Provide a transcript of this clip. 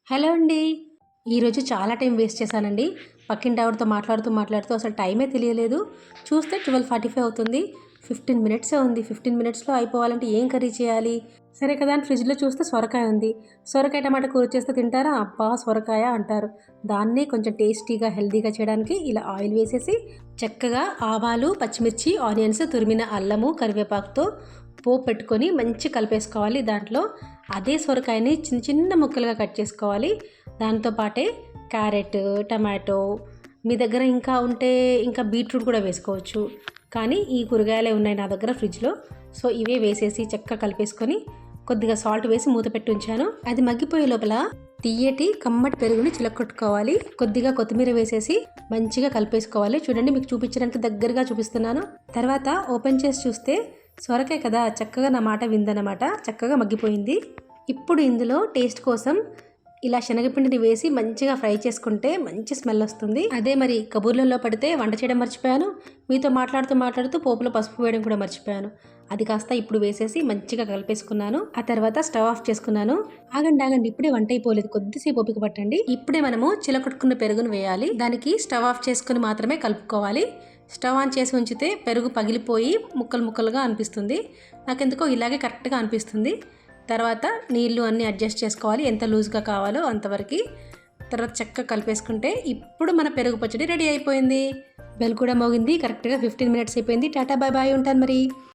Hello అండి. ఈరోజు చాలా టైం వేస్ట్ చేశానండి. పక్కింటి ఆవిడతో మాట్లాడుతూ అసలు టైమే తెలియలేదు. చూస్తే 12:45 అవుతుంది. 15 మినిట్సే ఉంది. 15 మినిట్స్‌లో అయిపోవాలంటే ఏం కర్రీ చేయాలి? సరే కదా అని ఫ్రిడ్జ్‌లో చూస్తే సొరకాయ ఉంది. సొరకాయ టమాటా కూర చేస్తే తింటారా? అబ్బా! సొరకాయ అంటారు. దాన్ని కొంచెం టేస్టీగా, హెల్తీగా చేయడానికి ఇలా ఆయిల్ వేసేసి చక్కగా ఆవాలు, పచ్చిమిర్చి, ఆనియన్స్, తురిమిన అల్లము, కరివేపాకుతో పోపు పెట్టుకొని మంచి కలిపేసుకోవాలి. దాంట్లో అదే సొరకాయని చిన్న చిన్న ముక్కలుగా కట్ చేసుకోవాలి. దాంతో పాటే క్యారెట్, టమాటో, మీ దగ్గర ఇంకా ఉంటే ఇంకా బీట్రూట్ కూడా వేసుకోవచ్చు. కానీ ఈ కూరగాయలే ఉన్నాయి నా దగ్గర ఫ్రిడ్జ్‌లో. సో ఇవే వేసేసి చక్కగా కలిపేసుకొని కొద్దిగా సాల్ట్ వేసి మూత పెట్టి ఉంచాను. అది మగ్గిపోయే లోపల తియ్యటి కమ్మటి పెరుగుని చిలక్కొట్టుకోవాలి. కొద్దిగా కొత్తిమీర వేసేసి మంచిగా కలిపేసుకోవాలి. చూడండి, మీకు చూపించడానికి దగ్గరగా చూపిస్తున్నాను. తర్వాత ఓపెన్ చేసి చూస్తే సొరకాయ కదా, చక్కగా నా మాట విందనమాట. చక్కగా మగ్గిపోయింది. ఇప్పుడు ఇందులో టేస్ట్ కోసం ఇలా శనగపిండిని వేసి మంచిగా ఫ్రై చేసుకుంటే మంచి స్మెల్ వస్తుంది. అదే మరి కబూర్లలో పడితే వంట చేయడం మర్చిపోయాను. మీతో మాట్లాడుతూ పోపులో పసుపు వేయడం కూడా మర్చిపోయాను. అది కాస్త ఇప్పుడు వేసేసి మంచిగా కలిపేసుకున్నాను. ఆ తర్వాత స్టవ్ ఆఫ్ చేసుకున్నాను. ఆగండి, ఇప్పుడే వంట అయిపోలేదు, కొద్దిసేపు ఓపిక పట్టండి. ఇప్పుడే మనము చిలకొట్టుకున్న పెరుగును వేయాలి. దానికి స్టవ్ ఆఫ్ చేసుకుని మాత్రమే కలుపుకోవాలి. స్టవ్ ఆన్ చేసి ఉంచితే పెరుగు పగిలిపోయి ముక్కలు ముక్కలుగా అనిపిస్తుంది. నాకెందుకో ఇలాగే కరెక్ట్గా అనిపిస్తుంది. తర్వాత నీళ్లు అన్నీ అడ్జస్ట్ చేసుకోవాలి, ఎంత లూజ్గా కావాలో అంతవరకు. తర్వాత చక్కగా కలిపేసుకుంటే ఇప్పుడు మన పెరుగు పచ్చడి రెడీ అయిపోయింది. బెల్ కూడా మోగింది. కరెక్ట్గా 15 మినిట్స్ అయిపోయింది. టాటా బాయ్ బాయ్, ఉంటాను మరి.